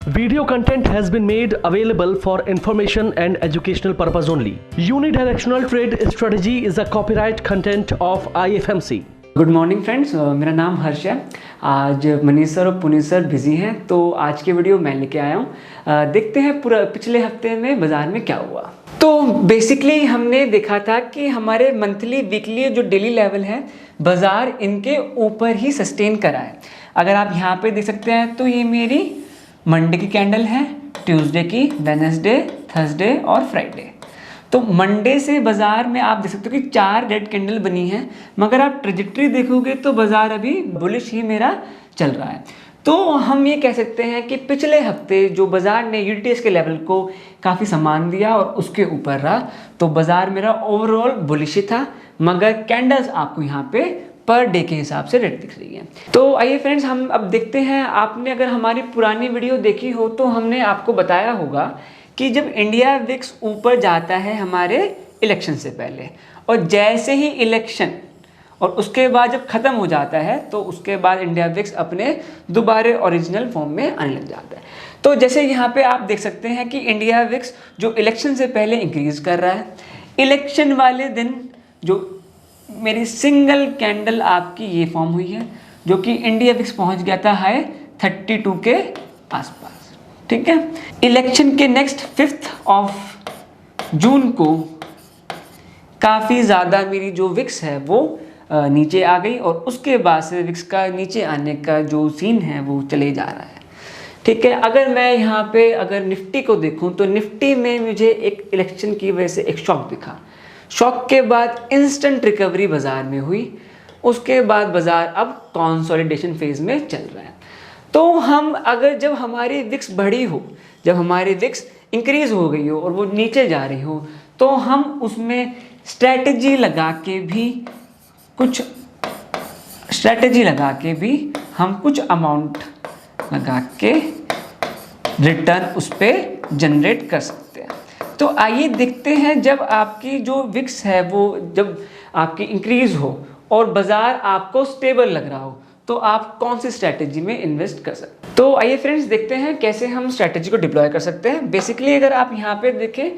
Video content has been made available for information and educational purpose only. Unidirectional trade strategy is a copyright content of IFMC. Good morning friends, मेरा नाम हर्ष है। आज Manish sir और Puneet sir busy हैं, तो आज की वीडियो मैं लेके आया हूँ। देखते हैं पूरा पिछले हफ्ते में बाज़ार में क्या हुआ। तो बेसिकली हमने देखा था कि हमारे मंथली वीकली जो डेली लेवल है बाज़ार इनके ऊपर ही सस्टेन करा है। अगर आप यहाँ पे देख सकते हैं तो ये मेरी मंडे की कैंडल है, ट्यूसडे की, वेडनेसडे, थर्सडे और फ्राइडे। तो मंडे से बाज़ार में आप देख सकते हो कि 4 रेड कैंडल बनी हैं, मगर आप ट्रेजेक्टरी देखोगे तो बाज़ार अभी बुलिश ही मेरा चल रहा है। तो हम ये कह सकते हैं कि पिछले हफ्ते जो बाज़ार ने यूटीएस के लेवल को काफ़ी सम्मान दिया और उसके ऊपर रहा, तो बाज़ार मेरा ओवरऑल बुलिश ही था, मगर कैंडल्स आपको यहाँ पे पर डे के हिसाब से रेट दिख रही है। तो आइए फ्रेंड्स, हम अब देखते हैं। आपने अगर हमारी पुरानी वीडियो देखी हो तो हमने आपको बताया होगा कि जब इंडिया विक्स ऊपर जाता है हमारे इलेक्शन से पहले, और जैसे ही इलेक्शन और उसके बाद जब ख़त्म हो जाता है तो उसके बाद इंडिया विक्स अपने दोबारे ओरिजिनल फॉर्म में आने लग जाता है। तो जैसे यहाँ पे आप देख सकते हैं कि इंडिया विक्स जो इलेक्शन से पहले इंक्रीज़ कर रहा है, इलेक्शन वाले दिन जो मेरी सिंगल कैंडल आपकी ये फॉर्म हुई है, जो कि इंडिया विक्स पहुँच गया था हाई 32 के आसपास। ठीक है, इलेक्शन के नेक्स्ट 5 जून को काफ़ी ज़्यादा मेरी जो विक्स है वो नीचे आ गई, और उसके बाद से विक्स का नीचे आने का जो सीन है वो चले जा रहा है। ठीक है, अगर मैं यहाँ पे अगर निफ्टी को देखूँ तो निफ्टी में मुझे एक इलेक्शन की वजह से एक शॉक दिखा। शॉक के बाद इंस्टेंट रिकवरी बाज़ार में हुई, उसके बाद बाज़ार अब कंसोलिडेशन फेज़ में चल रहा है। तो हम अगर जब हमारी विक्स बढ़ी हो, जब हमारी विक्स इंक्रीज़ हो गई हो और वो नीचे जा रही हो, तो हम उसमें स्ट्रैटेजी लगा के भी हम कुछ अमाउंट लगा के रिटर्न उस पर जनरेट कर सकते हैं। तो आइए देखते हैं, जब आपकी जो विक्स है वो जब आपकी इंक्रीज़ हो और बाज़ार आपको स्टेबल लग रहा हो, तो आप कौन सी स्ट्रैटेजी में इन्वेस्ट कर सकते हैं। तो आइए फ्रेंड्स, देखते हैं कैसे हम स्ट्रैटेजी को डिप्लॉय कर सकते हैं। बेसिकली अगर आप यहाँ पे देखें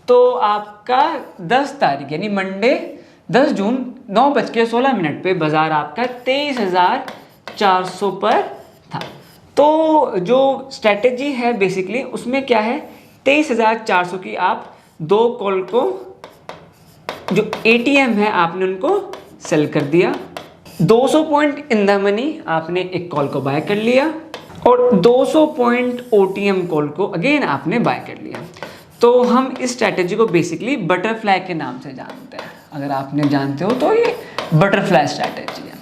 तो आपका 10 तारीख यानी मंडे 10 जून 9:16 पे बाज़ार आपका 23,400 पर था। तो जो स्ट्रैटेजी है बेसिकली उसमें क्या है, 23,400 की आप 2 कॉल को जो एटीएम है आपने उनको सेल कर दिया, 200 पॉइंट इन द मनी आपने एक कॉल को बाय कर लिया, और 200 पॉइंट ओटीएम कॉल को अगेन आपने बाय कर लिया। तो हम इस स्ट्रैटेजी को बेसिकली बटरफ्लाई के नाम से जानते हैं। अगर आपने जानते हो तो ये बटरफ्लाई स्ट्रैटेजी है।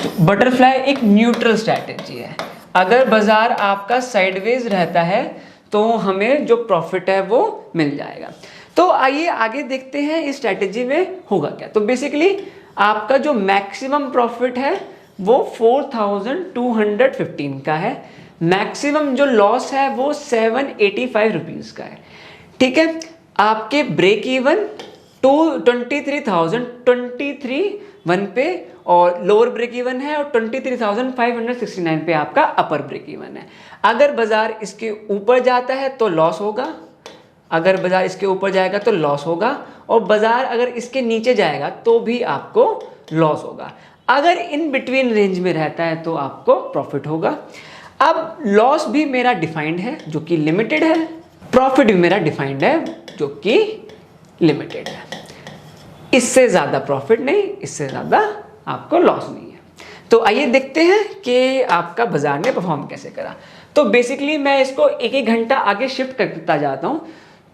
तो बटरफ्लाई एक न्यूट्रल स्ट्रैटेजी है। अगर बाज़ार आपका साइडवेज रहता है तो हमें जो प्रॉफिट है वो मिल जाएगा। तो आइए आगे देखते हैं इस स्ट्रैटेजी में होगा क्या। तो बेसिकली आपका जो मैक्सिमम प्रॉफिट है वो 4,215 का है। मैक्सिमम जो लॉस है वो 785 रुपीज़ का है। ठीक है, आपके ब्रेक इवन 23,023 पे और लोअर ब्रेक इवन है, और 23,569 पे आपका अपर ब्रेक इवन है। अगर बाज़ार इसके ऊपर जाता है तो लॉस होगा, अगर बाज़ार इसके ऊपर जाएगा तो लॉस होगा, और बाज़ार अगर इसके नीचे जाएगा तो भी आपको लॉस होगा। अगर इन बिटवीन रेंज में रहता है तो आपको प्रॉफिट होगा। अब लॉस भी मेरा डिफाइंड है जो कि लिमिटेड है, प्रॉफिट भी मेरा डिफाइंड है जो कि लिमिटेड है। इससे ज़्यादा प्रॉफिट नहीं, इससे ज़्यादा आपको लॉस नहीं है। तो आइए देखते हैं कि आपका बाज़ार ने परफॉर्म कैसे करा। तो बेसिकली मैं इसको एक घंटा आगे शिफ्ट करता जाता हूँ,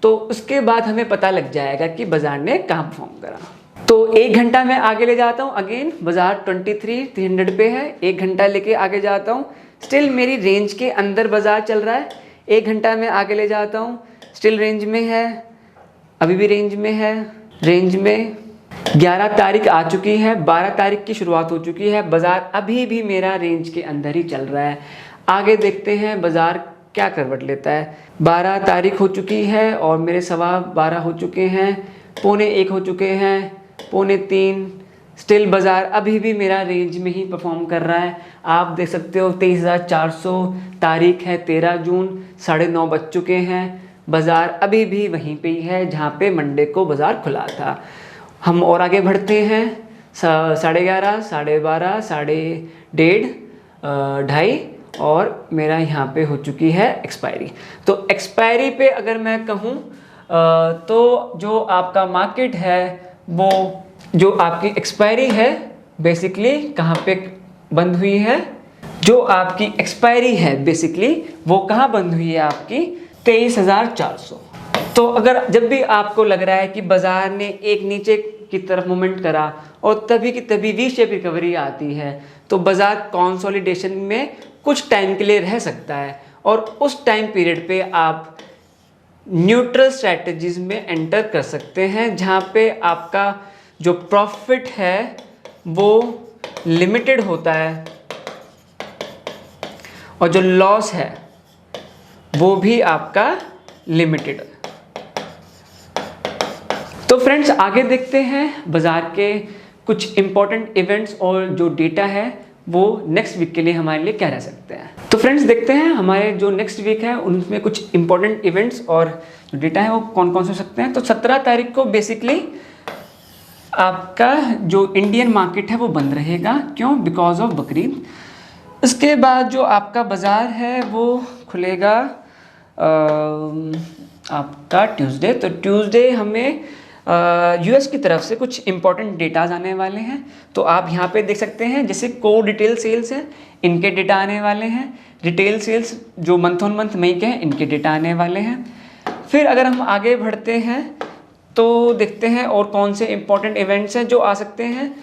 तो उसके बाद हमें पता लग जाएगा कि बाज़ार ने कहाँ परफॉर्म करा। तो 1 घंटा मैं आगे ले जाता हूँ, अगेन बाज़ार 23,300 पे है। 1 घंटा लेके आगे जाता हूँ, स्टिल मेरी रेंज के अंदर बाज़ार चल रहा है। 1 घंटा मैं आगे ले जाता हूँ, स्टिल रेंज में है, अभी भी रेंज में है। रेंज में 11 तारीख आ चुकी है, 12 तारीख की शुरुआत हो चुकी है, बाज़ार अभी भी मेरा रेंज के अंदर ही चल रहा है। आगे देखते हैं बाज़ार क्या करवट लेता है। 12 तारीख हो चुकी है और मेरे 12:15 हो चुके हैं, 1:45 हो चुके हैं, 2:45, स्टिल बाज़ार अभी भी मेरा रेंज में ही परफॉर्म कर रहा है। आप देख सकते हो 23,400, तारीख है 13 जून, 9:30 बज चुके हैं। बाज़ार अभी भी वहीं पे ही है जहाँ पे मंडे को बाज़ार खुला था। हम और आगे बढ़ते हैं, 11:30, 12:30, 1:30, 2:30 और मेरा यहाँ पे हो चुकी है एक्सपायरी। तो एक्सपायरी पे अगर मैं कहूँ तो जो आपका मार्केट है वो जो आपकी एक्सपायरी है बेसिकली कहाँ पे बंद हुई है, जो आपकी एक्सपायरी है बेसिकली वो कहाँ बंद हुई है आपकी 23,400। तो अगर जब भी आपको लग रहा है कि बाज़ार ने एक नीचे की तरफ मूवमेंट करा और तभी की तभी वी शेप रिकवरी आती है तो बाज़ार कंसोलिडेशन में कुछ टाइम के लिए रह सकता है और उस टाइम पीरियड पे आप न्यूट्रल स्ट्रैटेजीज में एंटर कर सकते हैं जहाँ पे आपका जो प्रॉफिट है वो लिमिटेड होता है और जो लॉस है वो भी आपका लिमिटेड। तो फ्रेंड्स आगे देखते हैं बाज़ार के कुछ इंपॉर्टेंट इवेंट्स और जो डेटा है वो नेक्स्ट वीक के लिए हमारे लिए क्या रह सकते हैं। तो फ्रेंड्स देखते हैं हमारे जो नेक्स्ट वीक है उनमें कुछ इंपॉर्टेंट इवेंट्स और जो डेटा है वो कौन कौन से हो सकते हैं। तो 17 तारीख को बेसिकली आपका जो इंडियन मार्केट है वो बंद रहेगा। क्यों? Because of Bakrid. इसके बाद जो आपका बाज़ार है वो खुलेगा आपका ट्यूसडे। तो ट्यूसडे हमें यूएस की तरफ से कुछ इंपॉर्टेंट डेटाज आने वाले हैं। तो आप यहाँ पे देख सकते हैं जैसे कोर रिटेल सेल्स हैं, इनके डेटा आने वाले हैं। रिटेल सेल्स जो मंथ ऑन मंथ मई के हैं इनके डेटा आने वाले हैं। फिर अगर हम आगे बढ़ते हैं तो देखते हैं और कौन से इंपॉर्टेंट इवेंट्स हैं जो आ सकते हैं।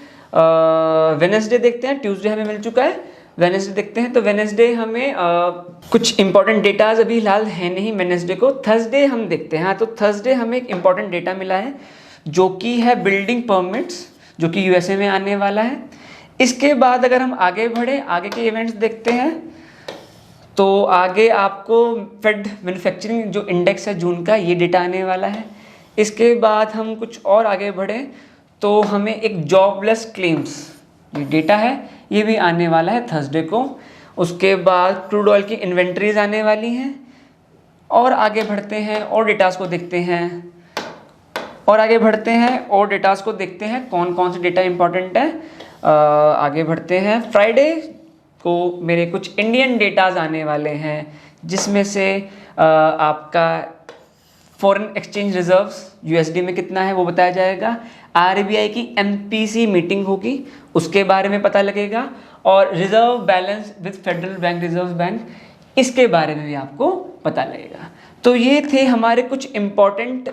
वेडनेसडे देखते हैं, ट्यूसडे हमें मिल चुका है, वेडनेसडे देखते हैं। तो वेडनेसडे हमें कुछ इंपॉर्टेंट डेटाज अभी फिलहाल है नहीं वेडनेसडे को। थर्सडे हम देखते हैं। हाँ, तो थर्सडे हमें एक इंपॉर्टेंट डेटा मिला है जो कि है बिल्डिंग परमिट्स, जो कि यूएसए में आने वाला है। इसके बाद अगर हम आगे बढ़े, आगे के इवेंट्स देखते हैं तो आगे आपको फेड मैन्युफैक्चरिंग जो इंडेक्स है जून का, ये डेटा आने वाला है। इसके बाद हम कुछ और आगे बढ़े तो हमें एक जॉबलेस क्लेम्स ये डेटा है ये भी आने वाला है थर्सडे को। उसके बाद क्रूड ऑयल की इन्वेंट्रीज आने वाली हैं। और आगे बढ़ते हैं और डेटास को देखते हैं और डेटास को देखते हैं कौन कौन से डेटा इंपॉर्टेंट है। आगे बढ़ते हैं, फ्राइडे को मेरे कुछ इंडियन डेटाज आने वाले हैं जिसमें से आपका फॉरेन एक्सचेंज रिजर्व्स यूएसडी में कितना है वो बताया जाएगा। आरबीआई की एमपीसी मीटिंग होगी उसके बारे में पता लगेगा और reserve balance with federal bank reserve bank इसके बारे में भी आपको पता लगेगा। तो ये थे हमारे कुछ इंपॉर्टेंट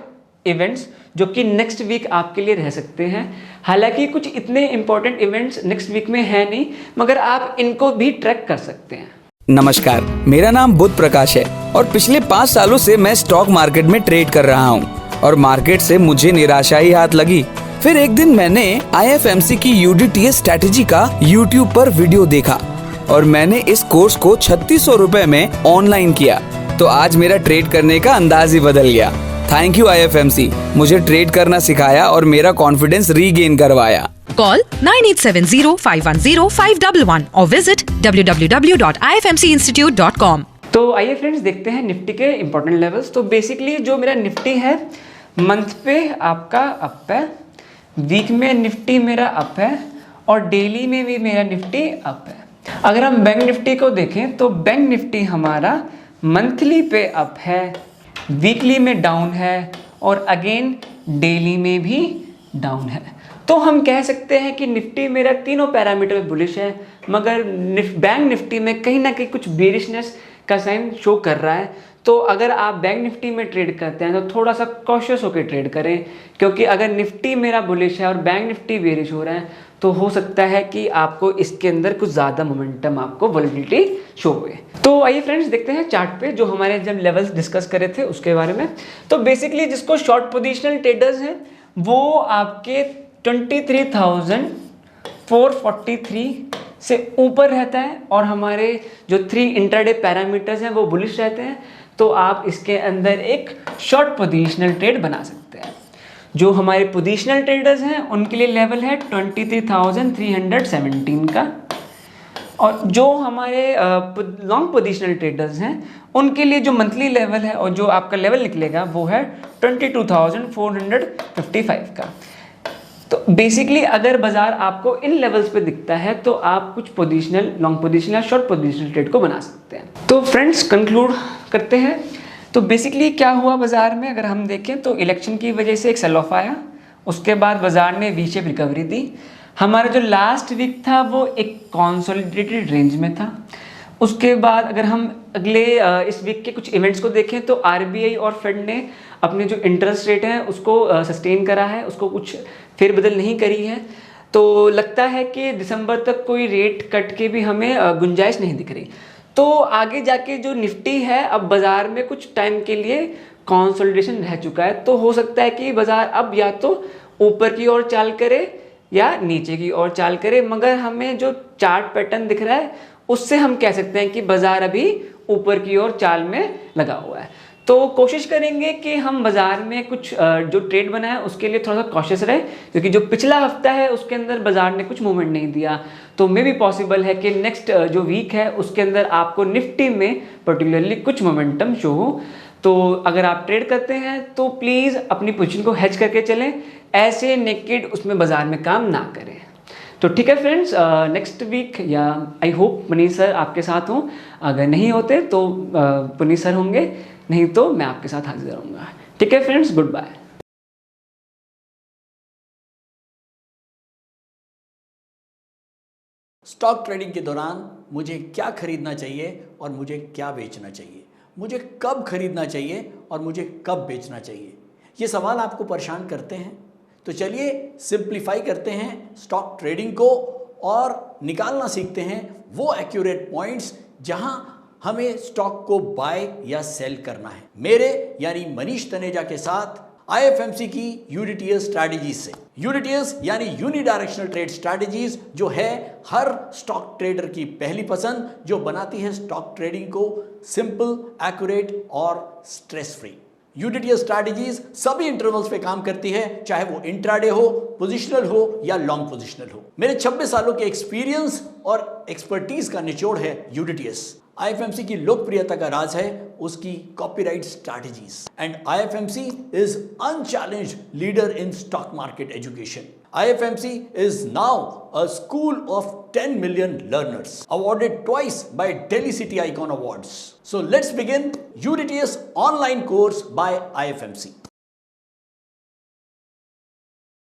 इवेंट्स जो कि नेक्स्ट वीक आपके लिए रह सकते हैं। हालांकि कुछ इतने इंपॉर्टेंट इवेंट्स नेक्स्ट वीक में है नहीं, मगर आप इनको भी ट्रैक कर सकते हैं। नमस्कार, मेरा नाम बुध प्रकाश है और पिछले 5 सालों से मैं स्टॉक मार्केट में ट्रेड कर रहा हूँ और मार्केट से मुझे निराशा ही हाथ लगी। फिर एक दिन मैंने IFMC की UDTS स्ट्रैटेजी का YouTube पर वीडियो देखा और मैंने इस कोर्स को 3600 रुपए में ऑनलाइन किया। तो आज मेरा ट्रेड करने का अंदाज ही बदल गया। थैंक यू IFMC, मुझे ट्रेड करना सिखाया और मेरा कॉन्फिडेंस रीगेन करवाया। Call 9870-510-511 or visit www.ifmcinstitute.com। तो आइए फ्रेंड्स देखते हैं निफ्टी के इंपॉर्टेंट लेवल्स। तो बेसिकली जो मेरा निफ्टी है मंथ पे आपका अप है, वीक में निफ्टी मेरा अप है और डेली में भी मेरा निफ्टी अप है। अगर हम बैंक निफ्टी को देखें तो बैंक निफ्टी हमारा मंथली पे अप है, वीकली में डाउन है और अगेन डेली में भी डाउन है। तो हम कह सकते हैं कि निफ्टी मेरा तीनों पैरामीटर में बुलिश है, मगर बैंक निफ्टी में कहीं ना कहीं कुछ बेरिशनेस का साइन शो कर रहा है। तो अगर आप बैंक निफ्टी में ट्रेड करते हैं तो थोड़ा सा कॉशियस होकर ट्रेड करें, क्योंकि अगर निफ्टी मेरा बुलिश है और बैंक निफ्टी बेरिश हो रहा है तो हो सकता है कि आपको इसके अंदर कुछ ज़्यादा मोमेंटम आपको वॉलेटिलिटी शो हुए। तो आइए फ्रेंड्स देखते हैं चार्ट पे जो हमारे जब लेवल्स डिस्कस करे थे उसके बारे में। तो बेसिकली जिसको शॉर्ट पोजिशनल ट्रेडर्स हैं वो आपके 23,443 से ऊपर रहता है और हमारे जो 3 इंट्राडे पैरामीटर्स हैं वो बुलिश रहते हैं। तो आप इसके अंदर एक शॉर्ट पोजीशनल ट्रेड बना सकते हैं। जो हमारे पोजिशनल ट्रेडर्स हैं उनके लिए लेवल है 23,317 का, और जो हमारे लॉन्ग पोजिशनल ट्रेडर्स हैं उनके लिए जो मंथली लेवल है और जो आपका लेवल निकलेगा वो है 22,455 का। तो बेसिकली अगर बाजार आपको इन लेवल्स पे दिखता है तो आप कुछ पोजिशनल, लॉन्ग पोजिशनल या शॉर्ट पोजिशनल ट्रेड को बना सकते हैं। तो फ्रेंड्स कंक्लूड करते हैं। तो बेसिकली क्या हुआ बाजार में, अगर हम देखें तो इलेक्शन की वजह से एक सेल ऑफ आया, उसके बाद बाजार ने वी शेप रिकवरी दी। हमारा जो लास्ट वीक था वो एक कंसोलिडेटेड रेंज में था। उसके बाद अगर हम अगले इस वीक के कुछ इवेंट्स को देखें तो आरबीआई और फेड ने अपने जो इंटरेस्ट रेट है उसको सस्टेन करा है, उसको कुछ फेरबदल नहीं करी है। तो लगता है कि दिसंबर तक कोई रेट कट के भी हमें गुंजाइश नहीं दिख रही। तो आगे जाके जो निफ्टी है अब बाज़ार में कुछ टाइम के लिए कंसोलिडेशन रह चुका है, तो हो सकता है कि बाज़ार अब या तो ऊपर की ओर चाल करे या नीचे की ओर चाल करे, मगर हमें जो चार्ट पैटर्न दिख रहा है उससे हम कह सकते हैं कि बाज़ार अभी ऊपर की ओर चाल में लगा हुआ है। तो कोशिश करेंगे कि हम बाज़ार में कुछ जो ट्रेड बनाए उसके लिए थोड़ा सा कॉशियस रहे, क्योंकि जो पिछला हफ्ता है उसके अंदर बाज़ार ने कुछ मूवमेंट नहीं दिया। तो मे भी पॉसिबल है कि नेक्स्ट जो वीक है उसके अंदर आपको निफ्टी में पर्टिकुलरली कुछ मोमेंटम शो हो। तो अगर आप ट्रेड करते हैं तो प्लीज़ अपनी पोजीशन को हेज करके चलें, ऐसे नेकेड उसमें बाज़ार में काम ना करें। तो ठीक है फ्रेंड्स, नेक्स्ट वीक या आई होप मनीष सर आपके साथ हों, अगर नहीं होते तो पुनीत सर होंगे, नहीं तो मैं आपके साथ हाजिर रहूँगा। ठीक है friends, goodbye. Stock trading के दौरान मुझे क्या खरीदना चाहिए और मुझे क्या बेचना चाहिए, मुझे कब खरीदना चाहिए और मुझे कब बेचना चाहिए, ये सवाल आपको परेशान करते हैं। तो चलिए सिंप्लीफाई करते हैं स्टॉक ट्रेडिंग को और निकालना सीखते हैं वो एक्यूरेट पॉइंट्स जहां हमें स्टॉक को बाय या सेल करना है। मेरे यानी मनीष तनेजा के साथ IFMC की यूडीटीएस स्ट्रैटेजीज से। यूडीटीएस यानी यूनिडायरेक्शनल ट्रेड स्ट्रैटेजीज, जो है हर स्टॉक ट्रेडर की पहली पसंद, जो बनाती है स्टॉक ट्रेडिंग को सिंपल, एक्यूरेट और स्ट्रेस फ्री। यूडीटीएस स्ट्रैटेजीज सभी इंटरवल्स पे काम करती है, चाहे वो इंट्राडे हो, पोजिशनल हो या लॉन्ग पोजिशनल हो। मेरे 26 सालों के एक्सपीरियंस और एक्सपर्टीज का निचोड़ है यूडीटीएस। IFMC की लोकप्रियता का राज है उसकी copyright strategies, and IFMC is unchallenged leader in stock market education. IFMC is now a school of 10 million learners, awarded twice by Delhi City Icon Awards. So let's begin UDTS online course by IFMC.